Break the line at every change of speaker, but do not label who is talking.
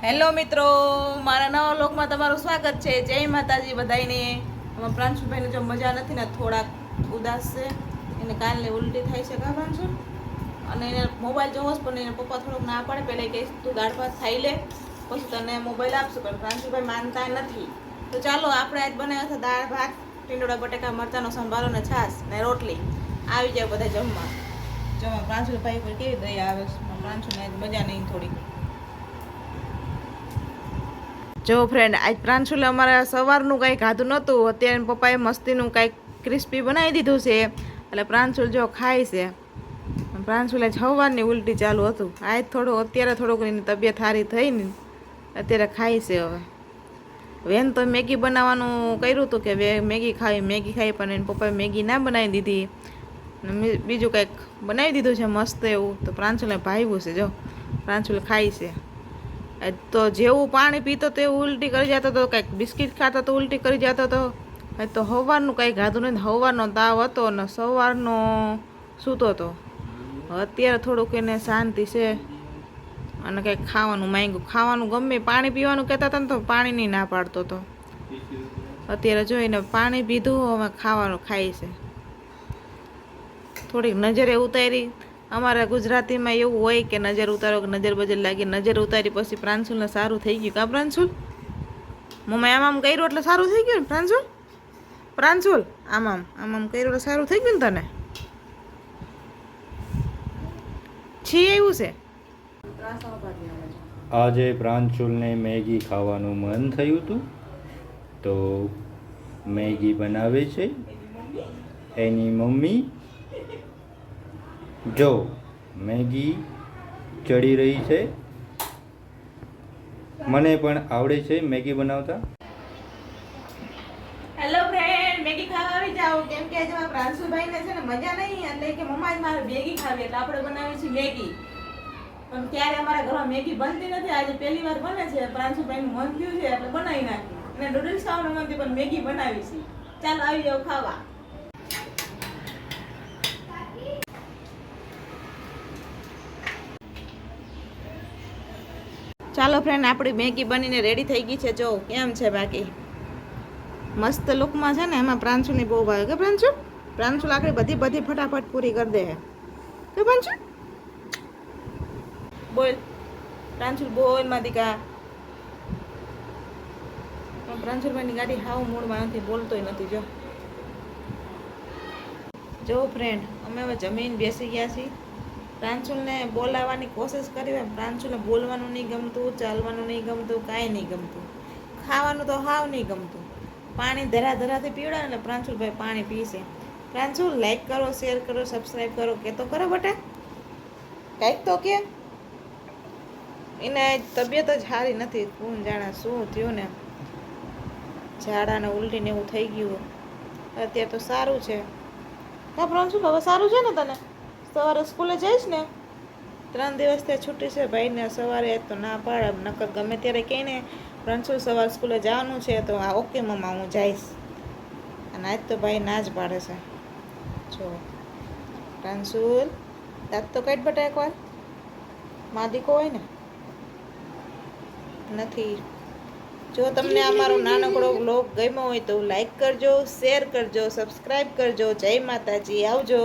Hello મિત્રો, મારા નવા લોકમાં તમારું સ્વાગત છે. જય માતાજી બધાને. અમારા પ્રાંશુભાઈને જો મજા નથી ને, થોડાક ઉદાસ છે. એને કાલની ઉલટી થાય છે કા પ્રાંશુ, અને એને મોબાઈલ જોવો જ, પણ એને પપ્પા થોડુંક ના પાડે. પહેલાં કહીશ તું દાળ ભાત ખાઈ લે, પછી તને મોબાઈલ આપશું, પણ પ્રાંશુભાઈ માનતા નથી. તો ચાલો આપણે આજ બનાવ્યા છે દાળ ભાત, ટીંડોળા બટાકા મરચાંનો સંભારો ને છાશ ને રોટલી. આવી જાય બધા જમવા. જો પ્રાંશુભાઈ પર કેવી દયા આવે છે. પ્રાંશુને મજા નહીં થોડી. જો ફ્રેન્ડ, આજ પ્રાંશુલે અમારે સવારનું કાંઈ ખાધું નહોતું. અત્યારે પપ્પાએ મસ્તીનું કાંઈક ક્રિસ્પી બનાવી દીધું છે, એટલે પ્રાંશુલ જો ખાય છે. પ્રાંશુલે સવારની ઉલટી ચાલુ હતું. આજ અત્યારે થોડુંક એની તબિયત સારી થઈ ને, અત્યારે ખાય છે. વેન તો મેગી બનાવવાનું કર્યું હતું કે મેગી ખાઈ, પણ એને પપ્પાએ મેગી ના બનાવી દીધી. બીજું કંઈક બનાવી દીધું છે મસ્ત એવું. તો પ્રાંશુલે ભાવ્યું છે. જો પ્રાંશુલ ખાય છે. તો જેવું પાણી પીતો તો એવું ઉલટી કરી જતો હતો, કંઈક બિસ્કિટ ખાતો તો ઉલટી કરી જતો હતો. તો સવારનું કંઈ ખાધું નથી. સવારનો તાવ હતો ને સવારનો સૂતો હતો. અત્યારે થોડુંક એને શાંતિ છે, અને કંઈક ખાવાનું માંગ્યું. ખાવાનું ગમે, પાણી પીવાનું કહેતા હતા ને, તો પાણી નહીં ના પાડતો હતો. અત્યારે જોઈને પાણી પીધું, હવે ખાવાનું ખાય છે. થોડીક નજરે ઉતારી. અમારા ગુજરાતીમાં એવું હોય કે નજર ઉતારો કે નજર બજર લાગી. નજર ઉતારી પછી પ્રાંશુલને સારું થઈ ગયું. કા પ્રાંશુલ? મમ્મી આમ કર્યું એટલે સારું થઈ ગયું ને પ્રાંશુલ? પ્રાંશુલ આમ કર્યું એટલે સારું થઈ ગયું ને તને? છી આવ્યું છે.
આજે પ્રાંશુલને મેગી ખાવાનું મન થયું હતું, તો મેગી બનાવે છે એની મમ્મી. જો મેગી ચડી રહી છે. મને પણ આવડે છે મેગી બનાવતા.
હેલો ફ્રેન્ડ, મેગી ખાવા આવી જાઓ. કેમ કે આજે મારા પ્રાંશુભાઈને છે ને મજા નહીં, એટલે કે મમ્મા જ મારે મેગી ખાવી, એટલે આપણે બનાવી છે મેગી. પણ ક્યારે અમારા ઘરમાં મેગી બનતી નથી. આજે પહેલી વાર બને છે. પ્રાંશુભાઈનું મન થયું છે એટલે બનાવી નાખી. અને નૂડલ્સ ખાવાનું મન થયું, પણ મેગી બનાવી છે. ચાલો આવી જાઓ ખાવા. ચાલો ફ્રેન્ડ, આપણી મેગી બનીને રેડી થઈ ગઈ છે. જો કેમ છે બાકી મસ્ત લુકમાં છે ને. એમાં પ્રાંશુની બહુ ભાવે કે પ્રાંશુલ આખરી બધી ફટાફટ પૂરી કરી દે કે પ્રાંશુ? બોલ પ્રાંશુલ, બોલ માદિકા. પણ પ્રાંશુલભાઈની ગાડી હાવ મૂળમાં નથી, બોલતોય નથી. જો ફ્રેન્ડ, અમે હવે જમીન બેસી ગયા છીએ. પ્રાંશુલને બોલાવવાની કોશિશ કરી. પ્રાંશુલને બોલવાનું નહીં ગમતું, ચાલવાનું નહીં ગમતું, કાંઈ નહીં ગમતું. ખાવાનું તો હાવ નહીં ગમતું. પાણી ધરાથી પીવડાવે એટલે પ્રાંશુલભાઈ પાણી પીશે. પ્રાંશુલ, લાઈક કરો, શેર કરો, સબસ્ક્રાઈબ કરો. કે તો કરો બટા, કાંઈક તો કે. એને તબિયત જ સારી નથી. કોણ જાણે શું થયું ને, ઝાડા ને ઉલટી ને એવું થઈ ગયું. અત્યારે તો સારું છે. હા પ્રાંશુલ, હવે સારું છે ને તને? સવારે સ્કૂલે જઈશ ને? 3 દિવસ ત્યાં છૂટી છે ભાઈને. સવારે તો ના પાડે, નકર ગમે ત્યારે કહે ને પ્રાંશુલ સવારે સ્કૂલે જવાનું છે, તો આ ઓકે મમ્મા હું જઈશ. અને આજ તો ભાઈ ના જ પાડે છે. જો પ્રાંશુલ, દાંત તો કાઢ બટા એકવાર. માદીકો હોય ને નથી. જો તમને અમારો નાનકડો વ્લોગ ગમ્યો હોય તો લાઈક કરજો, શેર કરજો, સબસ્ક્રાઈબ કરજો. જય માતાજી, આવજો.